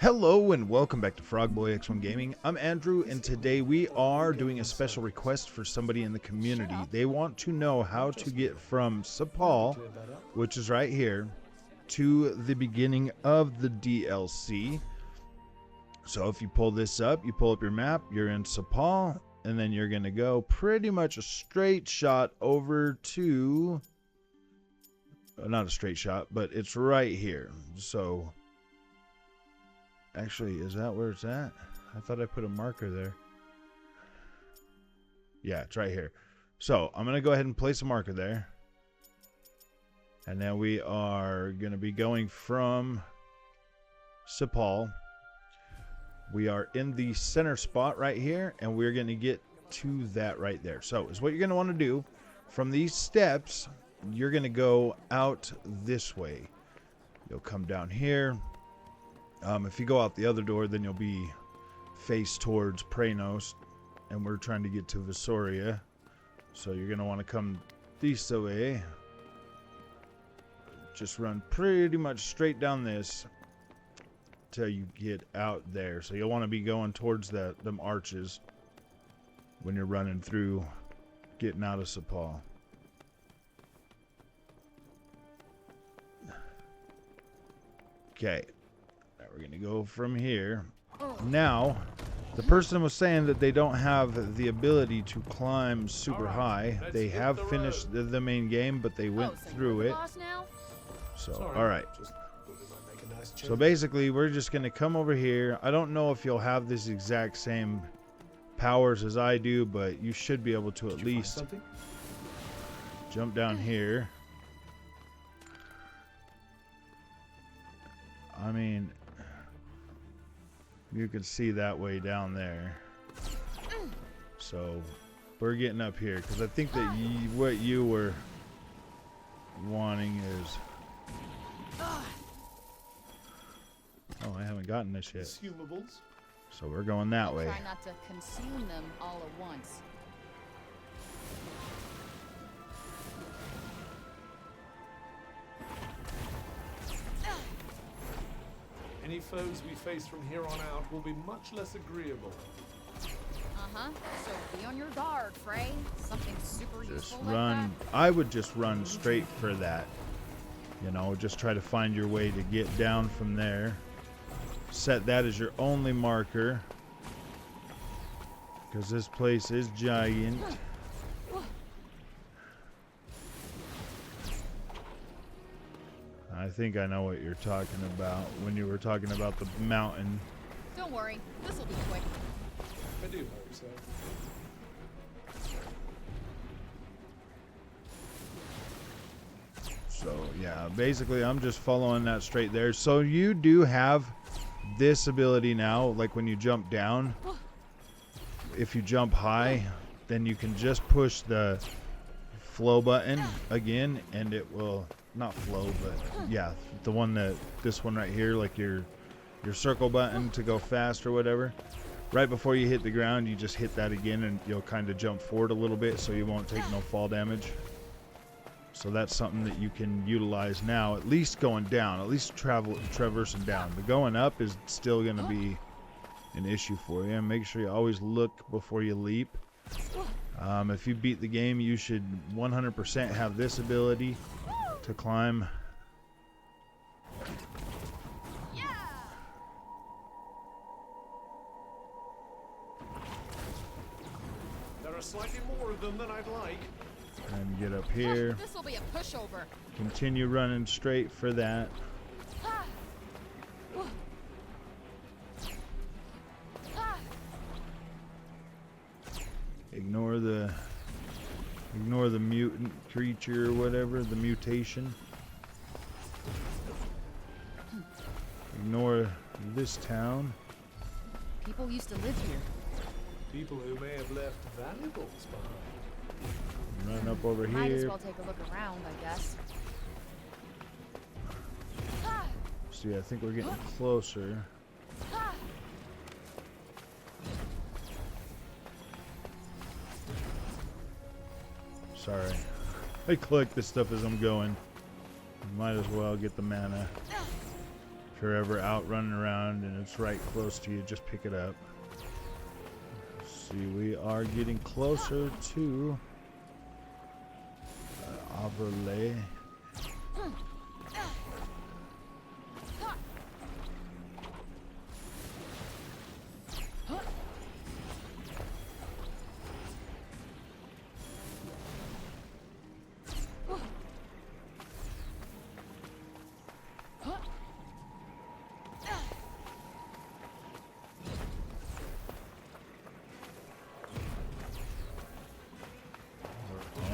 Hello and welcome back to Frogboy X1 Gaming. I'm Andrew, and today we are doing a special request for somebody in the community. They want to know how to get from Cipal, which is right here, to the beginning of the DLC. So if you pull this up, you pull up your map, you're in Cipal, and then you're going to go pretty much a straight shot over to... not a straight shot, but it's right here. So... actually, is that where it's at? I thought I put a marker there. Yeah, it's right here. So, I'm going to go ahead and place a marker there. And then we are going to be going from Cipal. We are in the center spot right here, and we're going to get to that right there. So, is what you're going to want to do. From these steps, you're going to go out this way. You'll come down here. If you go out the other door, then you'll be face towards Praenos, and we're trying to get to Visoria. So you're going to want to come this way. Just run pretty much straight down this till you get out there. So you'll want to be going towards them arches when you're running through, getting out of Cipal. Okay. We're going to go from here. Now, the person was saying that they don't have the ability to climb super high. They have finished the main game, but they went through it. So, alright. So basically, we're just going to come over here. I don't know if you'll have this exact same powers as I do, but you should be able to at least jump down here. I mean... you can see that way down there. So we're getting up here because I think that what you were wanting is... oh, I haven't gotten this yet. So we're going that way. Try not to consume them all at once. Any foes we face from here on out will be much less agreeable. Uh-huh. So be on your guard, Frey. Something super Just useful run. like that. I would just run straight for that. You know, just try to find your way to get down from there. Set that as your only marker. Because this place is giant. I think I know what you're talking about when you were talking about the mountain. Don't worry, this will be quick. I do hope so. So yeah, basically I'm just following that straight there. So you do have this ability now, like when you jump down. If you jump high, then you can just push the flow button again, and it will... not flow, but yeah, the one that, this one right here, like your circle button to go fast or whatever. Right before you hit the ground, you just hit that again, and you'll kind of jump forward a little bit, so you won't take no fall damage. So that's something that you can utilize now, at least going down, at least traversing down. The going up is still going to be an issue for you. And make sure you always look before you leap. If you beat the game, you should 100% have this ability to climb. Yeah. There are slightly more of them than I'd like. And get up here. This will be a pushover. Continue running straight for that. Ignore the mutant creature or whatever, the mutation. Ignore this town. People used to live here. People who may have left valuables behind. Run up over Might as here. well take a look around, I guess. See, I think we're getting closer. Sorry. I collect this stuff as I'm going. Might as well get the mana. you're ever out running around and it's right close to you, just pick it up. See, we are getting closer to overlay.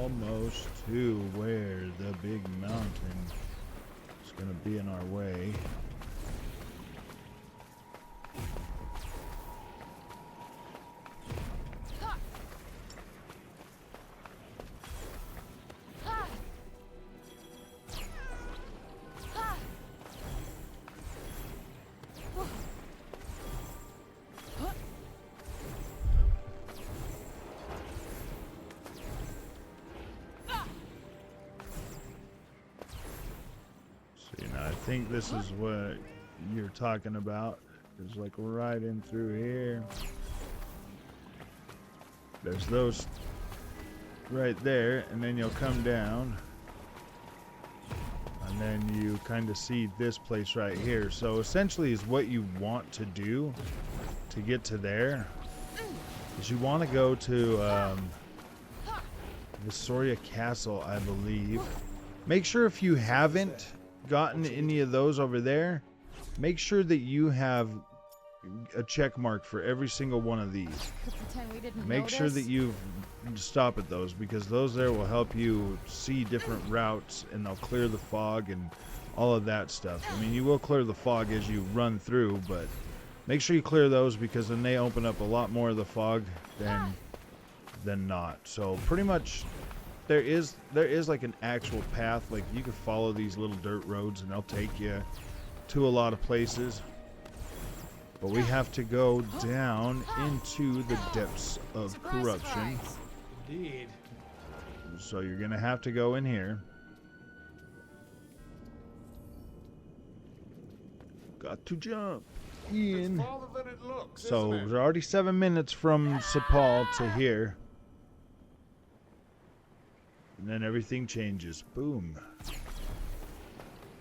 Almost to where the big mountain is going to be in our way. I think this is what you're talking about. It's like right in through here. There's those right there, and then you'll come down, and then you kind of see this place right here. So essentially is what you want to do to get to there is you want to go to Visoria Castle, I believe. Make sure if you haven't gotten any of those over there, make sure that you have a check mark for every single one of these. Make sure that you stop at those, because those there will help you see different routes, and they'll clear the fog and all of that stuff. I mean, you will clear the fog as you run through, but make sure you clear those, because then they open up a lot more of the fog than not. So pretty much there is like an actual path. Like you can follow these little dirt roads and they'll take you to a lot of places, but we have to go down into the depths of corruption. Indeed. So you're gonna have to go in here. Got to jump in. It's farther than it looks, So isn't it? we're already 7 minutes from Cipal to here. And then everything changes. Boom.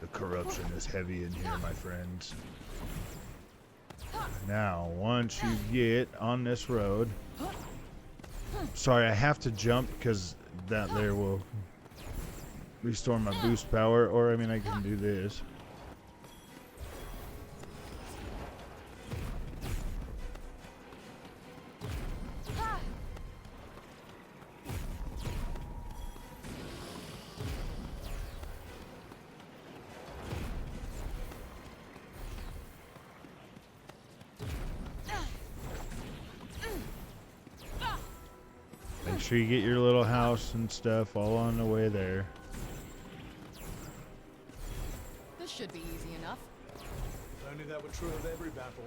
The corruption is heavy in here, my friends. Now, once you get on this road... Sorry, I have to jump because that there will restore my boost power. Or, I mean, I can do this. Make sure you get your little house and stuff all on the way there. This should be easy enough. If only that were true of every battle.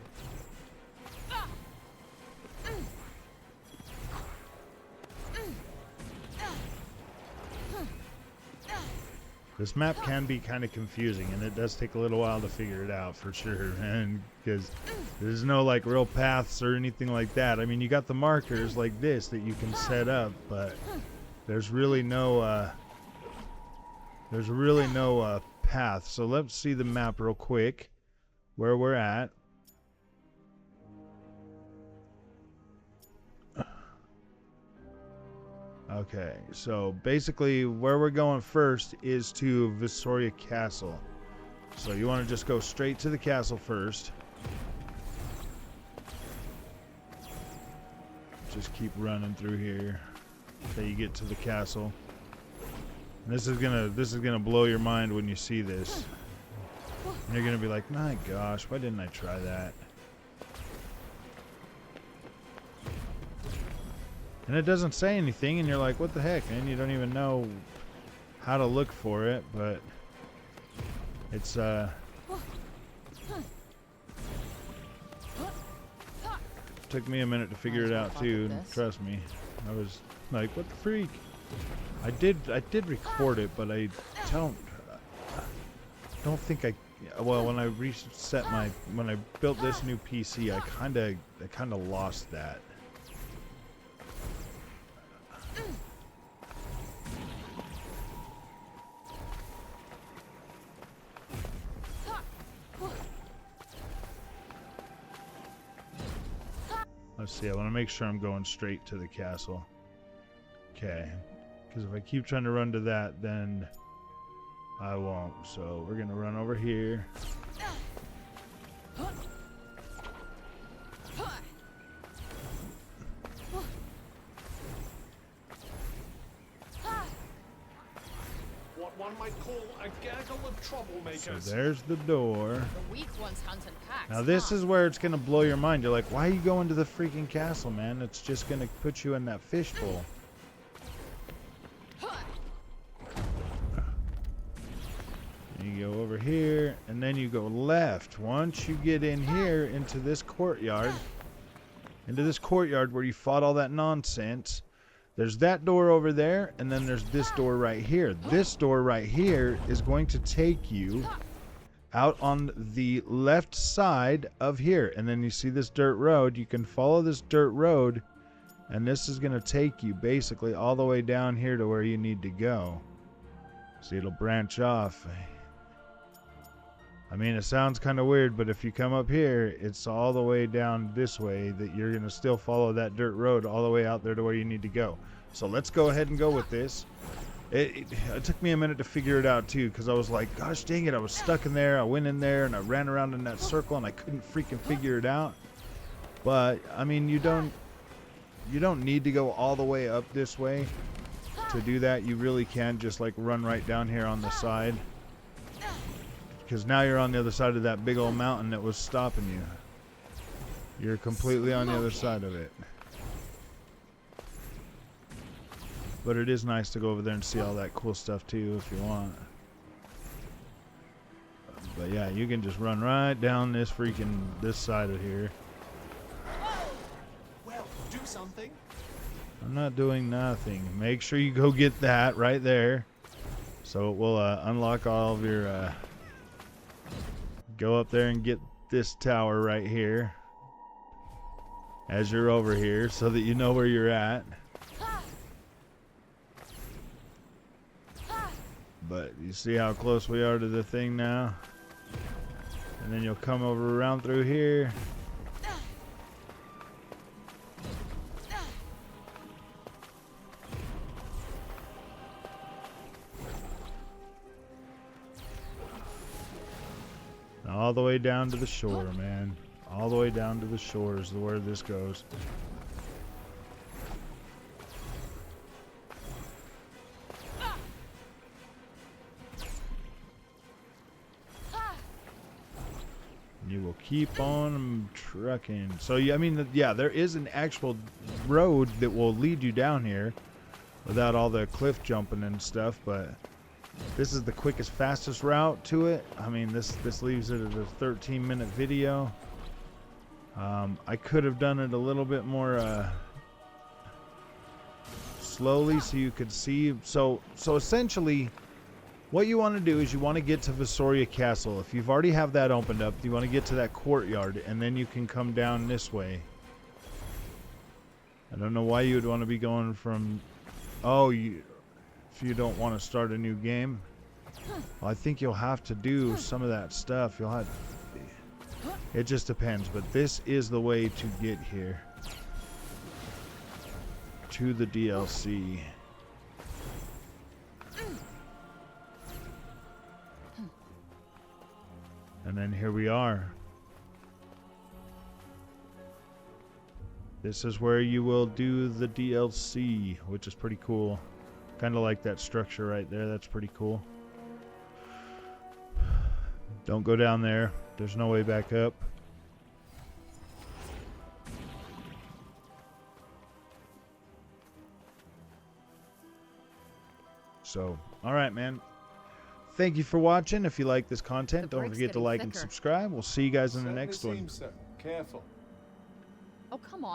This map can be kind of confusing, and it does take a little while to figure it out for sure, and because there's no like real paths or anything like that. I mean, you got the markers like this that you can set up, but there's really no path. So let's see the map real quick where we're at. Okay, so basically where we're going first is to Visoria Castle. So you want to just go straight to the castle first. Just keep running through here until you get to the castle. And this is gonna blow your mind when you see this. And you're gonna be like, my gosh, why didn't I try that? And it doesn't say anything, and you're like, what the heck, man? You don't even know how to look for it, but it's took me a minute to figure it out too, trust me. I was like, what the freak? I did record it, but I don't think I Yeah, well, when I reset when I built this new PC, I kind of lost that. Let's see, I want to make sure I'm going straight to the castle. Okay. Because if I keep trying to run to that, then I won't. So we're going to run over here. What one might call a gaggle of troublemakers. So there's the door. The weak ones hunt in packs. Now this huh? is where it's going to blow your mind. You're like, why are you going to the freaking castle, man? It's just going to put you in that fishbowl. You go over here, and then you go left. Once you get in here into this courtyard where you fought all that nonsense, there's that door over there, and then there's this door right here. This door right here is going to take you out on the left side of here. And then you see this dirt road. You can follow this dirt road, and this is going to take you basically all the way down here to where you need to go. See, it'll branch off. I mean, it sounds kind of weird, but if you come up here, it's all the way down this way that you're going to still follow that dirt road all the way out there to where you need to go. So let's go ahead and go with this. It took me a minute to figure it out, too, because I was like, gosh dang it, I was stuck in there. I went in there, and I ran around in that circle, and I couldn't freaking figure it out. But, I mean, you don't need to go all the way up this way to do that. You really can just, like, run right down here on the side. Because now you're on the other side of that big old mountain that was stopping you. You're completely on the other side of it. But it is nice to go over there and see all that cool stuff too if you want. But yeah, you can just run right down this side of here. Well, do something. I'm not doing nothing. Make sure you go get that right there. So it will unlock all of your... Go up there and get this tower right here as you're over here so that you know where you're at. But you see how close we are to the thing now? And then you'll come over around through here. All the way down to the shore, man. All the way down to the shore is where this goes. You will keep on trucking. So, I mean, yeah, there is an actual road that will lead you down here without all the cliff jumping and stuff, but... This is the quickest, fastest route to it. I mean, this leaves it at a 13-minute video. I could have done it a little bit more slowly so you could see. So essentially, what you want to do is you want to get to Visoria Castle. If you've already have that opened up, you want to get to that courtyard, and then you can come down this way. I don't know why you would want to be going from... Oh, if you don't want to start a new game. Well, I think you'll have to do some of that stuff. You'll have... It just depends, but this is the way to get here. To the DLC. And then here we are. This is where you will do the DLC, which is pretty cool. Kind of like that structure right there. That's pretty cool. Don't go down there. There's no way back up. So, all right, man. Thank you for watching. If you like this content, don't forget to like and subscribe. We'll see you guys in the next one. Seems so. Careful. Oh, come on.